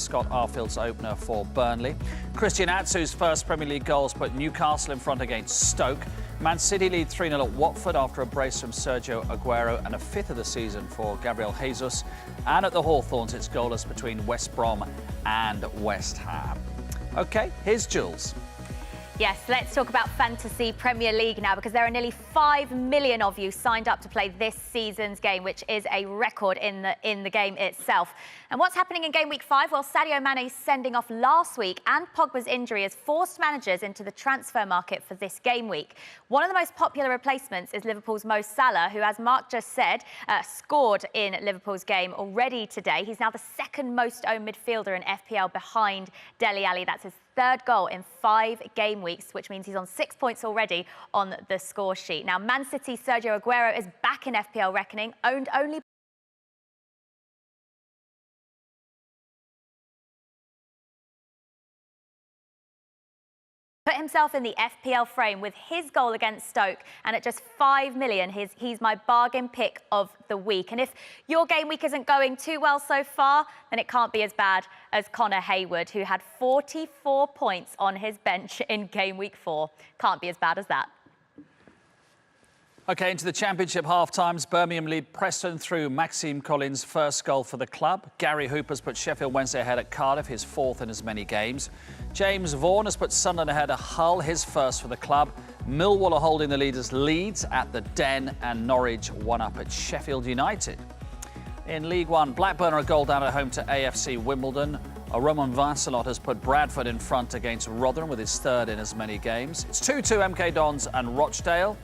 Scott Arfield's opener for Burnley. Christian Atsu's first Premier League goals put Newcastle in front against Stoke. Man City lead 3-0 at Watford after a brace from Sergio Aguero and a fifth of the season for Gabriel Jesus. And at the Hawthorns, it's goalless between West Brom and West Ham. OK, here's Jules. Yes, let's talk about Fantasy Premier League now, because there are nearly 5 million of you signed up to play this season's game, which is a record in the game itself. And what's happening in game week 5? Well, Sadio Mane's sending off last week and Pogba's injury has forced managers into the transfer market for this game week. One of the most popular replacements is Liverpool's Mo Salah, who, as Mark just said, scored in Liverpool's game already today. He's now the second most owned midfielder in FPL behind Dele Alli. That's his third goal in 5 game weeks, which means he's on 6 points already on the score sheet. Now, Man City's Sergio Aguero is back in FPL reckoning, owned only put himself in the FPL frame with his goal against Stoke, and at just 5 million, he's my bargain pick of the week. And if your game week isn't going too well so far, then it can't be as bad as Connor Hayward, who had 44 points on his bench in game week 4. Can't be as bad as that. OK, into the Championship half-times. Birmingham lead Preston through Maxime Collins' first goal for the club. Gary Hooper's put Sheffield Wednesday ahead at Cardiff, his 4th in as many games. James Vaughan has put Sunderland ahead at Hull, his first for the club. Millwall are holding the leaders Leeds at the Den, and Norwich 1-up at Sheffield United. In League One, Blackburn are a goal down at home to AFC Wimbledon. Roman Vancelot has put Bradford in front against Rotherham with his 3rd in as many games. It's 2-2 MK Dons and Rochdale.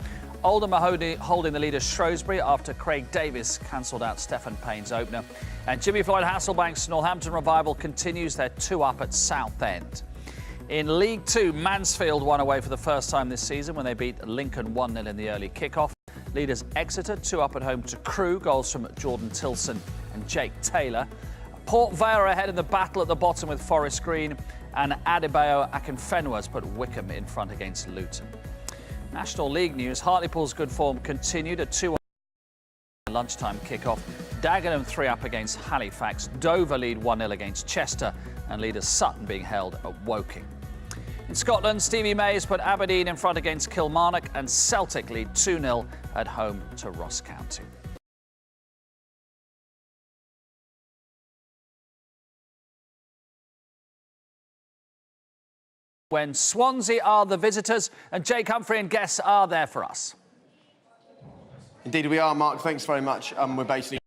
Oldham Mahoney holding the leader Shrewsbury after Craig Davis cancelled out Stephen Payne's opener. And Jimmy Floyd Hasselbank's Northampton Revival continues their 2-up at Southend. In League 2, Mansfield won away for the first time this season when they beat Lincoln 1-0 in the early kick-off. Leaders Exeter 2-up at home to Crewe, goals from Jordan Tilson and Jake Taylor. Port Vale are ahead in the battle at the bottom with Forest Green, and Adebayo Akinfenwa has put Wickham in front against Luton. National League news, Hartlepool's good form continued at 2-1 lunchtime kick-off. Dagenham 3-up against Halifax. Dover lead 1-0 against Chester, and leaders Sutton being held at Woking. In Scotland, Stevie May has put Aberdeen in front against Kilmarnock, and Celtic lead 2-0 at home to Ross County. When Swansea are the visitors, and Jake Humphrey and guests are there for us. Indeed we are, Mark. Thanks very much. We're basically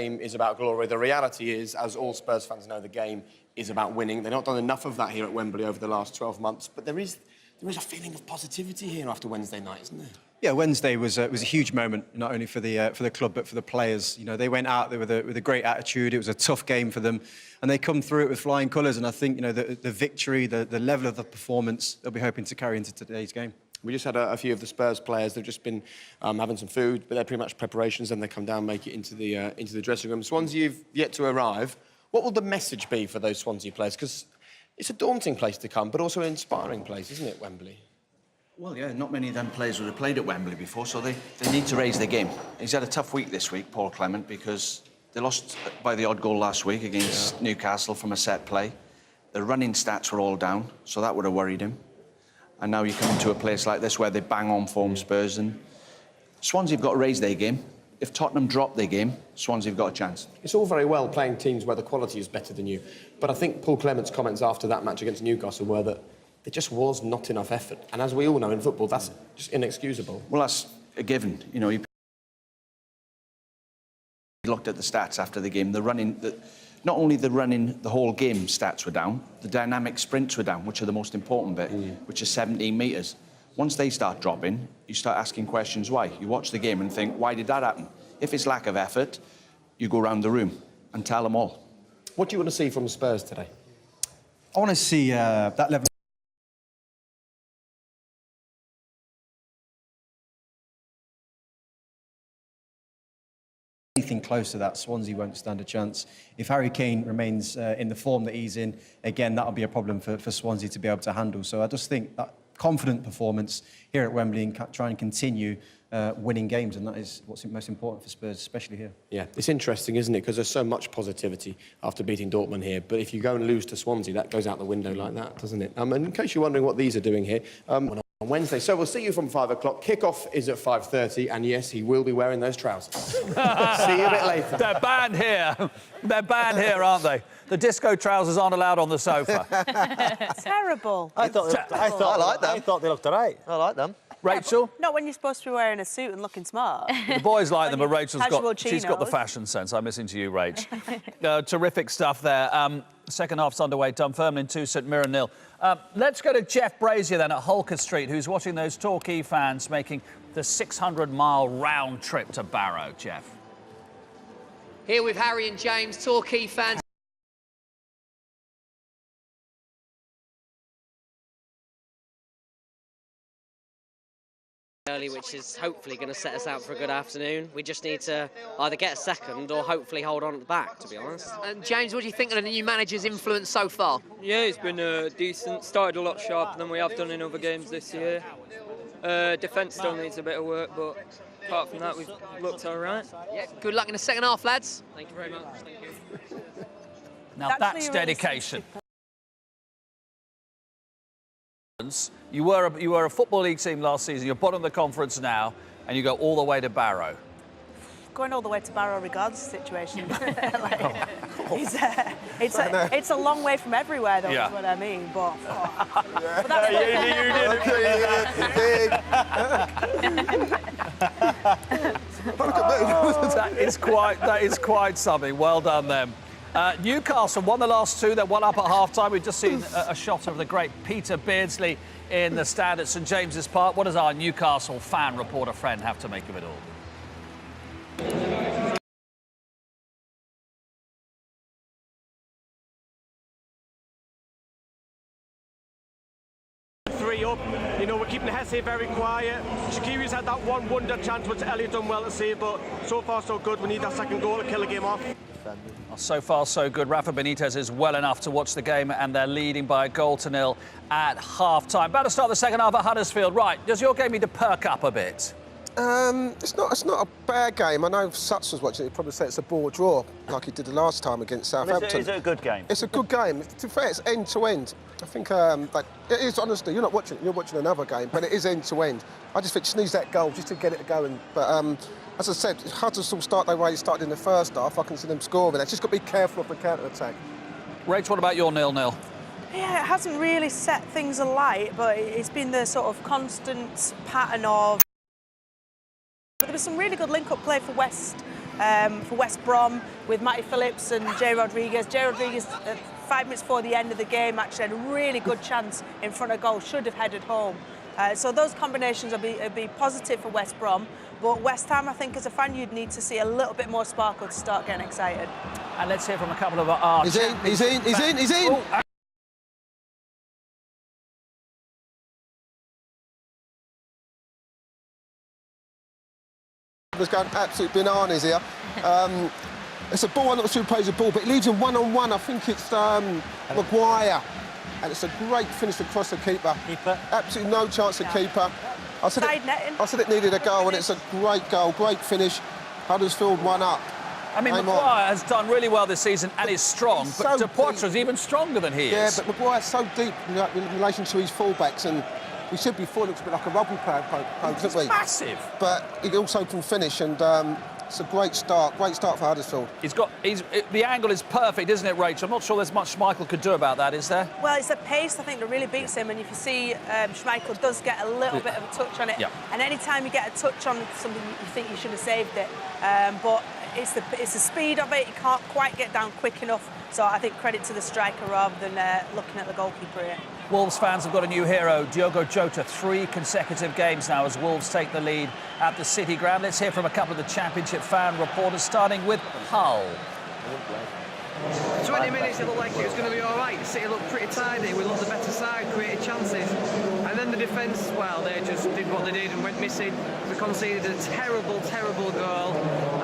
game is about glory. The reality is, as all Spurs fans know, the game is about winning. They've not done enough of that here at Wembley over the last 12 months, but there is a feeling of positivity here after Wednesday night, isn't there? Yeah, Wednesday was a huge moment, not only for the club but for the players. You know, they went out there with a great attitude. It was a tough game for them, and they come through it with flying colours. And I think, you know, the victory, the level of the performance, they'll be hoping to carry into today's game. We just had a few of the Spurs players. They've just been having some food, but they're pretty much preparations. Then they come down, make it into the dressing room. Swansea, you've yet to arrive. What will the message be for those Swansea players? Because it's a daunting place to come, but also an inspiring place, isn't it, Wembley? Well, yeah, not many of them players would have played at Wembley before, so they need to raise their game. He's had a tough week this week, Paul Clement, because they lost by the odd goal last week against Newcastle from a set play. The running stats were all down, so that would have worried him. And now you come to a place like this where they bang on form Spurs, and Swansea have got to raise their game. If Tottenham drop their game, Swansea have got a chance. It's all very well playing teams where the quality is better than you, but I think Paul Clement's comments after that match against Newcastle were that there just was not enough effort. And as we all know in football, that's just inexcusable. Well, that's a given. You know, he looked at the stats after the game. Not only the running, the whole game stats were down, the dynamic sprints were down, which are the most important bit, which is 17 metres. Once they start dropping, you start asking questions why. You watch the game and think, why did that happen? If it's lack of effort, you go around the room and tell them all. What do you want to see from Spurs today? I want to see that level. Anything close to that, Swansea won't stand a chance. If Harry Kane remains in the form that he's in, again, that'll be a problem for Swansea to be able to handle. So I just think that confident performance here at Wembley and try and continue winning games, and that is what's most important for Spurs, especially here. Yeah, it's interesting, isn't it? Because there's so much positivity after beating Dortmund here. But if you go and lose to Swansea, that goes out the window like that, doesn't it? And in case you're wondering what these are doing here, on Wednesday. So we'll see you from 5 o'clock. Kick-off is at 5:30, and yes, he will be wearing those trousers. See you a bit later. They're banned here. They're banned here, aren't they? The disco trousers aren't allowed on the sofa. Terrible. I thought they looked all right. I like them. Rachel? Not when you're supposed to be wearing a suit and looking smart. The boys like them, but Rachel's Casual she's got the chinos. fashion sense. I'm missing to you, Rach. Terrific stuff there. Second half's underway. Dunfermline 2, St Mirren 0. Let's go to Jeff Brazier then at Holker Street, who's watching those Torquay fans making the 600-mile round trip to Barrow. Jeff. Here with Harry and James, Torquay fans. Early, which is hopefully going to set us out for a good afternoon. We just need to either get a second or hopefully hold on at the back, to be honest. And James, what do you think of the new manager's influence so far? Yeah, it's been decent. Started a lot sharper than we have done in other games this year. Defence still needs a bit of work, but apart from that, we've looked all right. Yeah, good luck in the second half, lads. Thank you very much. Thank you. Now that's dedication. You were a Football League team last season. You're bottom of the conference now, and you go all the way to Barrow. Going all the way to Barrow regards the situation. It's a long way from everywhere, though, Yeah. is what I mean. But, That is quite something. Well done, them. Newcastle won the last two. They're one up at half-time. We've just seen a shot of the great Peter Beardsley in the stand at St James's Park. What does our Newcastle fan reporter friend have to make of it all? 3 up. You know, we're keeping Hesse very quiet. Shaqiri's had that one wonder chance, which Elliot done well to save, but so far so good. We need that second goal to kill the game off. So far, so good. Rafa Benitez is well enough to watch the game, and they're leading by 1-0 at half-time. About to start the second half at Huddersfield. Right, does your game need to perk up a bit? It's not a bad game. I know Suts was watching it. He'd probably say it's a ball draw, like he did the last time against Southampton. Is it a good game? It's a good game. To be fair, it's end to end. I think it is, honestly. You're not watching it. You're watching another game, but it is end to end. I just think just needs that goal just to get it going. But as I said, Huddersfield start their way started in the first half. I can see them scoring. They've just got to be careful of the counter attack. Rach, what about your 0-0? yeah, it hasn't really set things alight, but it's been the sort of constant pattern of. But there was some really good link-up play for West Brom with Matty Phillips and Jay Rodriguez. Jay Rodriguez, 5 minutes before the end of the game, actually had a really good chance in front of goal, should have headed home. So those combinations will be positive for West Brom. But West Ham, I think, as a fan, you'd need to see a little bit more sparkle to start getting excited. And let's hear from a couple of our... He's in, he's in, he's in, he's in! Oh, Was going absolute bananas here. It's a ball, I'm not sure who plays the ball, but it leaves him one-on-one. I think it's Maguire. And it's a great finish across the keeper. Absolutely no chance of keeper. I said it needed a goal, and it's a great goal, great finish. Huddersfield 1 up. I mean, Maguire has done really well this season and is strong, He's but so Depoitre's even stronger than he is. Yeah, but Maguire's so deep in relation to his fullbacks, and we should be looks a bit like a rugby player, He's massive. But he also can finish, and it's a great start for Huddersfield. The angle is perfect, isn't it, Rachel? I'm not sure there's much Schmeichel could do about that, is there? Well, it's the pace, I think, that really beats him. And if you see, Schmeichel does get a little bit of a touch on it. Yeah. And any time you get a touch on something, you think you should have saved it. But it's the speed of it. You can't quite get down quick enough. So I think credit to the striker rather than looking at the goalkeeper here. Wolves fans have got a new hero, Diogo Jota. 3 consecutive games now as Wolves take the lead at the City Ground. Let's hear from a couple of the Championship fan reporters, starting with Hull. 20 minutes it looked like it was going to be all right. City looked pretty tidy. We looked the better side, created chances. And then the defence, well, they just did what they did and went missing. We conceded a terrible, terrible goal.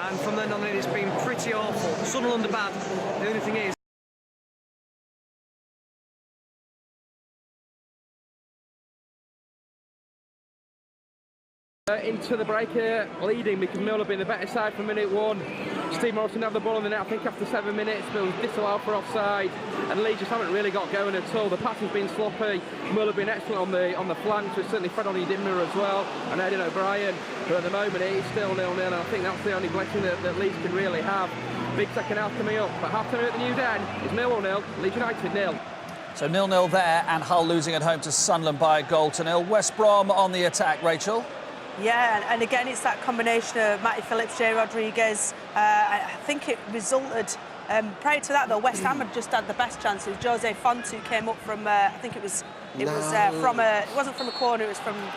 And from then on in, it's been pretty awful. Sunderland are bad. The only thing is, Into the break here, leading because Mill have been the better side for minute 1. Steve Morrison have the ball in the net, I think after 7 minutes, but was disallowed for offside, and Leeds just haven't really got going at all. The pass has been sloppy. Mill have been excellent on the flanks, with certainly Fred Dimmer as well, and Aidan O'Brien. But at the moment, it is still 0-0, and I think that's the only blessing that Leeds can really have. Big second half coming up, but half time at the New Den is Millwall 0, Leeds United 0. So 0-0 there, and Hull losing at home to Sunderland by 1-0. West Brom on the attack, Rachel. Yeah, and again, it's that combination of Matty Phillips, Jay Rodriguez. I think it resulted. Prior to that, though, West Ham had just had the best chances. Jose Font, who came up from, I think it wasn't from a corner, it was from a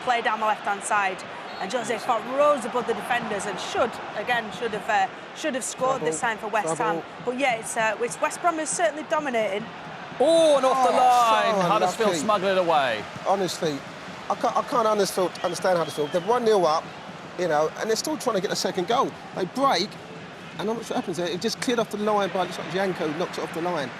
play down the left-hand side. And Jose Font rose above the defenders and should have scored this time for West Ham. But yeah, it's West Brom is certainly dominating. Oh, and off the line, so Huddersfield unlucky. smuggled it away. Honestly, I can't understand Huddersfield. They're 1-0 up, you know, and they're still trying to get a second goal. They break, and I'm not sure what happens there. It just cleared off the line by Janko, knocked it off the line.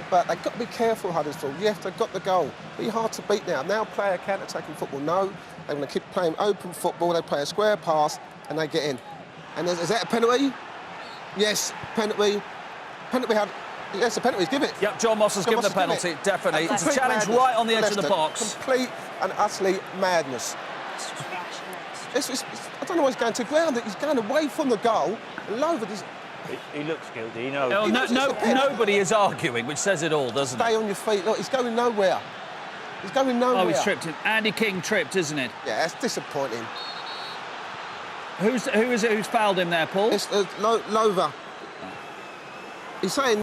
But they've got to be careful, Huddersfield. Yes, they've got the goal. Be hard to beat now. Now play a counter-attacking football. No, they're going to keep playing open football. They play a square pass, and they get in. And is that a penalty? Yes, penalty. Yes, a penalty. Give it. Yep, John Moss has given the penalty, definitely. It's a challenge madness. right on the edge of the box. Complete and utterly madness. I don't know why he's going to ground. He's going away from the goal. Lover, he looks guilty, you know. Oh, nobody is arguing, which says it all, doesn't it? Stay on your feet. Look, he's going nowhere. He's going nowhere. Oh, he's tripped him. Andy King tripped, isn't it? Yeah, that's disappointing. Who is it who's fouled him there, Paul? It's Lover. He's saying...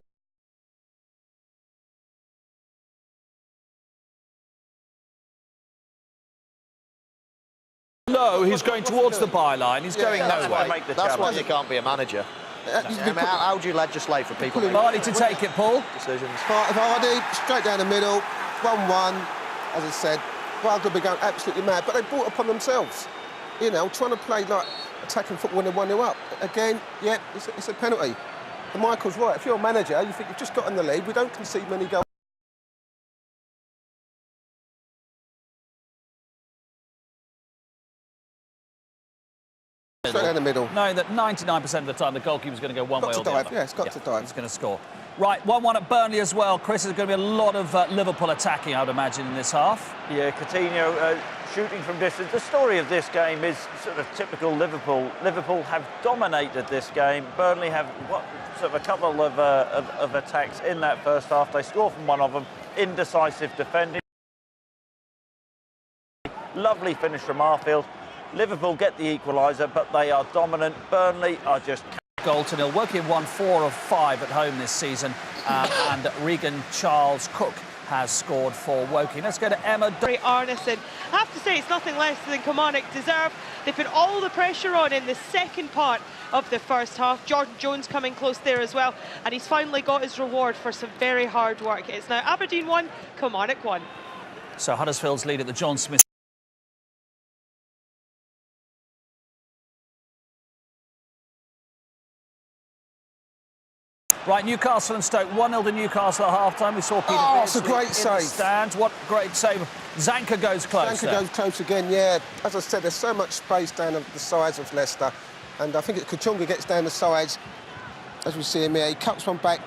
No, he's going towards the byline. He's going nowhere. That's why you can't be a manager. How do you legislate for people? Vardy to take it, Paul. Decisions. Vardy, straight down the middle, 1-1. As I said, Wild could be going absolutely mad, but they brought it upon themselves. You know, trying to play like attacking football when they're 1-0 up. Again, yeah, it's a penalty. And Michael's right. If you're a manager, you think you've just got in the lead. We don't concede many goals. Straight down the middle. Knowing that 99% of the time the goalkeeper's going to go one way or the other. Yeah, it's got to dive. He's going to score. Right, 1-1 at Burnley as well. Chris, there's going to be a lot of Liverpool attacking, I would imagine, in this half. Yeah, Coutinho shooting from distance. The story of this game is sort of typical Liverpool. Liverpool have dominated this game. Burnley have sort of a couple of attacks in that first half. They score from one of them. Indecisive defending. Lovely finish from Arfield. Liverpool get the equaliser, but they are dominant. Burnley are just... Goal to nil. Woking won 4 of 5 at home this season, and Regan Charles Cook has scored for Woking. Let's go to Emma Arneson. I have to say it's nothing less than Kilmarnock deserve. They put all the pressure on in the second part of the first half. Jordan Jones coming close there as well, and he's finally got his reward for some very hard work. It's now Aberdeen 1, Kilmarnock 1. So Huddersfield's lead at the John Smith. Right, Newcastle and Stoke, 1-0 to Newcastle at half-time. We saw Peter it's a great save. Stands. What great save. Zanka goes close. Zanka goes close again, yeah. As I said, there's so much space down the sides of Leicester. And I think Kachunga gets down the sides, as we see him here. He cuts one back